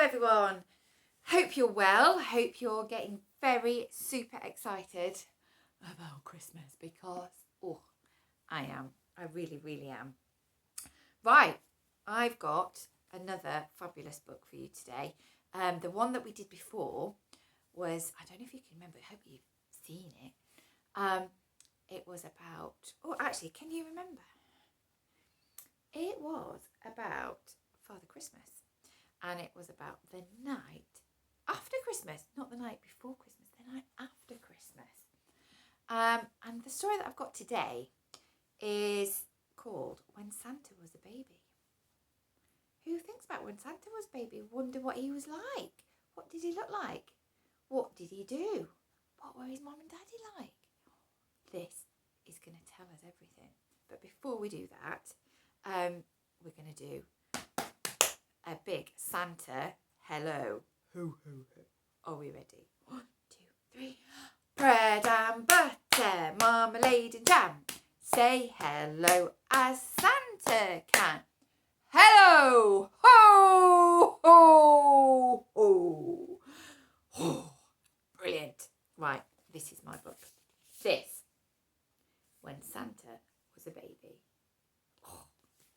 everyone. Hope you're well. Hope you're getting very super excited about Christmas because, I am. I really, really am. Right, I've got another fabulous book for you today. The one that we did before was, I don't know if you can remember, I hope you've seen it. It was about, actually, can you remember? It was about Father Christmas. And it was about the night after Christmas, not the night before Christmas, the night after Christmas. And the story that I've got today is called When Santa Was a Baby. Who thinks about when Santa was a baby? Wonder what he was like. What did he look like? What did he do? What were his mum and daddy like? This is going to tell us everything. But before we do that, we're going to do a big Santa hello. Ho, ho, ho. Are we ready? 1, 2, 3. Bread and butter, marmalade and jam. Say hello as Santa can. Hello! Ho! Ho! Ho! Oh, brilliant. Right, this is my book. This, When Santa Was a Baby. Oh,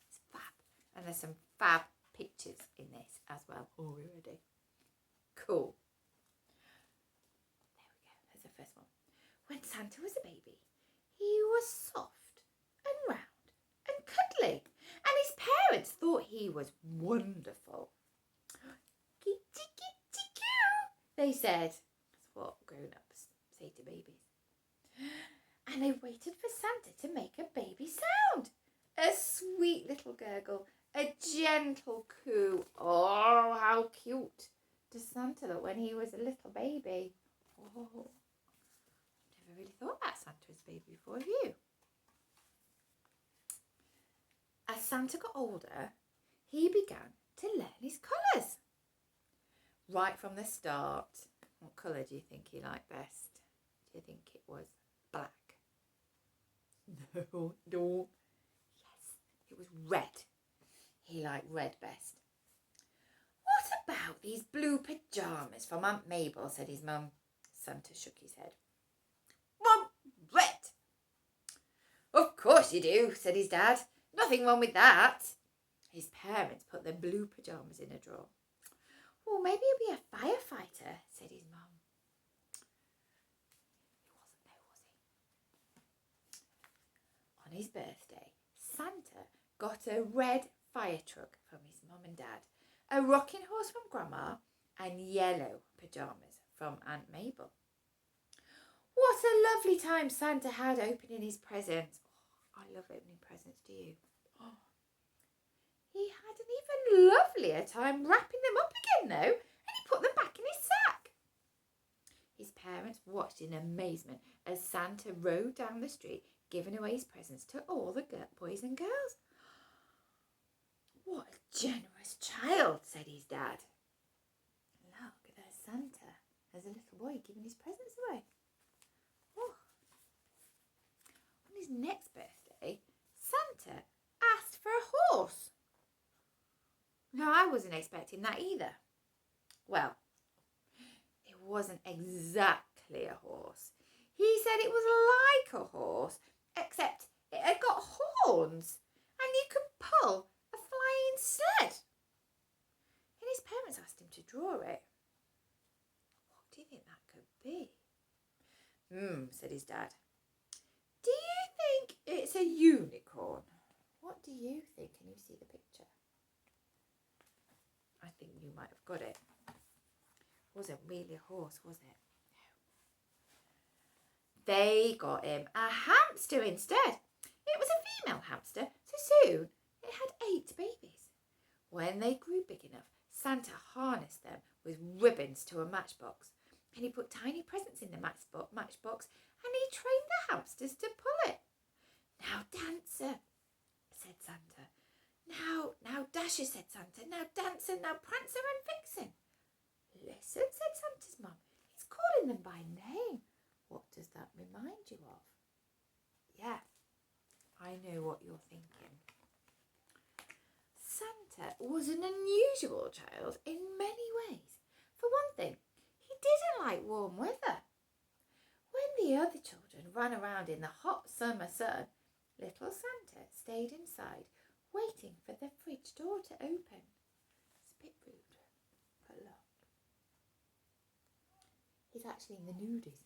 it's fab. And there's some fab pictures in this as well. Are we ready? Cool. There we go. There's the first one. When Santa was a baby, he was soft and round and cuddly, and his parents thought he was wonderful. Kitty, kitty, coo, they said. That's what grown-ups say to babies. And they waited for Santa to make a baby sound. A sweet little gurgle, a gentle coo. Oh, how cute does Santa look when he was a little baby? Oh, I've never really thought about Santa as a baby before, have you? As Santa got older, he began to learn his colours. Right from the start, what colour do you think he liked best? Do you think it was black? No. Yes, it was red. He liked red best. What about these blue pyjamas from Aunt Mabel, said his mum. Santa shook his head. Want red? Of course you do, said his dad. Nothing wrong with that. His parents put the blue pyjamas in a drawer. Oh, maybe he'll be a firefighter, said his mum. He wasn't though, was he? On his birthday, Santa got a red fire truck from his mum and dad, a rocking horse from Grandma, and yellow pyjamas from Aunt Mabel. What a lovely time Santa had opening his presents. Oh, I love opening presents, do you? Oh. He had an even lovelier time wrapping them up again, though, and he put them back in his sack. His parents watched in amazement as Santa rode down the street, giving away his presents to all the boys and girls. What a generous child, said his dad. Look, there's Santa as a little boy giving his presents away. Oh. On his next birthday, Santa asked for a horse. No, I wasn't expecting that either. Well, it wasn't exactly a horse. He said it was like a horse, except it had got horns and you could pull a flying sled. And his parents asked him to draw it. What do you think that could be? Said his dad. Do you think it's a unicorn? What do you think? Can you see the picture? I think you might have got it. Wasn't really a horse, was it? No. They got him a hamster instead. It was a female hamster, so soon it had 8 babies. When they grew big enough, Santa harnessed them with ribbons to a matchbox, and he put tiny presents in the matchbox, and he trained the hamsters to pull it. Now, Dancer, said Santa. Now, Dasher, said Santa. Now, Dancer, now, Prancer and Vixen. Listen, said Santa's mum. He's calling them by name. What does that remind you of? Yeah, I know what you're thinking. Santa was an unusual child in many like warm weather. When the other children ran around in the hot summer sun, little Santa stayed inside, waiting for the fridge door to open. It's a bit rude, but look. He's actually in the nudies,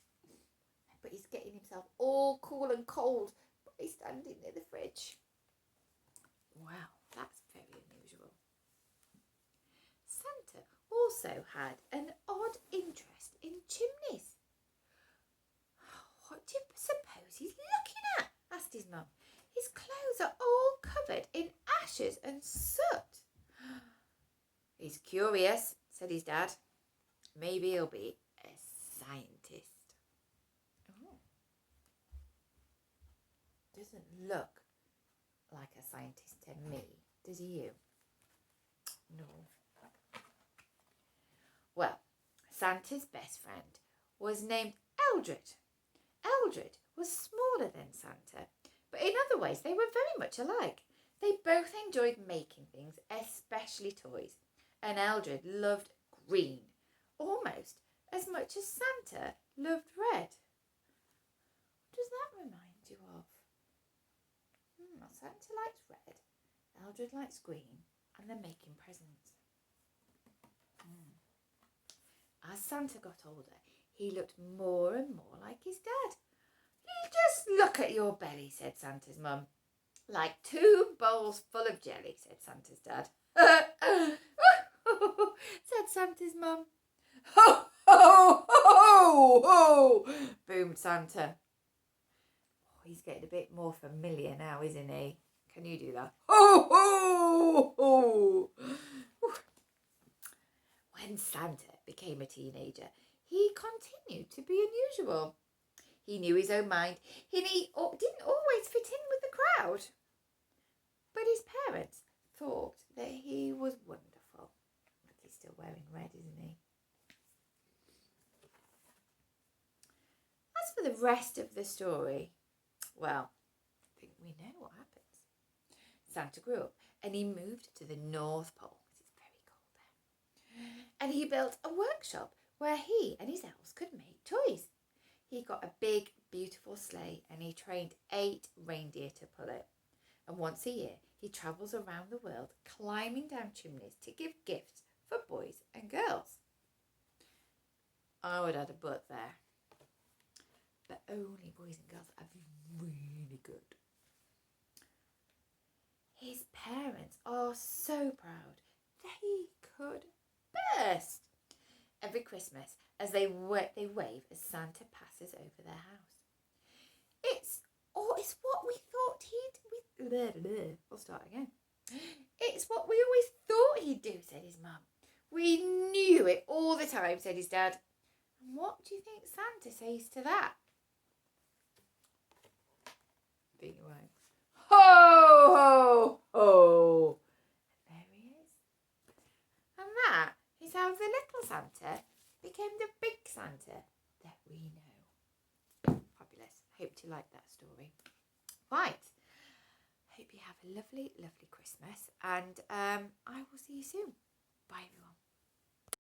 but he's getting himself all cool and cold by standing near the fridge. Wow, that's very unusual. Santa also had an odd interest in chimneys. What do you suppose he's looking at? Asked his mum. His clothes are all covered in ashes and soot. He's curious, said his dad. Maybe he'll be a scientist. Oh. Doesn't look like a scientist to me, does you? No. Well, Santa's best friend was named Eldred. Eldred was smaller than Santa, but in other ways they were very much alike. They both enjoyed making things, especially toys, and Eldred loved green, almost as much as Santa loved red. What does that remind you of? Santa likes red, Eldred likes green, and they're making presents. As Santa got older, he looked more and more like his dad. "You just look at your belly," said Santa's mum. "Like 2 bowls full of jelly," said Santa's dad. Said Santa's mum. "Ho, ho, ho, ho," boomed Santa. Oh, he's getting a bit more familiar now, isn't he? Can you do that? Ho, ho, ho. When Santa became a teenager, he continued to be unusual. He knew his own mind, and he didn't always fit in with the crowd. But his parents thought that he was wonderful. He's still wearing red, isn't he? As for the rest of the story, well, I think we know what happens. Santa grew up and he moved to the North Pole, because it's very cold there. And he built a workshop where he and his elves could make toys. He got a big, beautiful sleigh and he trained 8 reindeer to pull it. And once a year, he travels around the world climbing down chimneys to give gifts for boys and girls. I would add a but there. But only boys and girls are really good. His parents are so proud they could burst. Every Christmas, as they wave as Santa passes over their house. It's what we thought I'll start again. "It's what we always thought he'd do," said his mum. "We knew it all the time," said his dad. And what do you think Santa says to that? Think you're right. Ho, ho, ho. And there he is. And that is how the little Santa became the big Santa that we know. Fabulous. Hope you like that story. Right. Hope you have a lovely, lovely Christmas. And I will see you soon. Bye, everyone.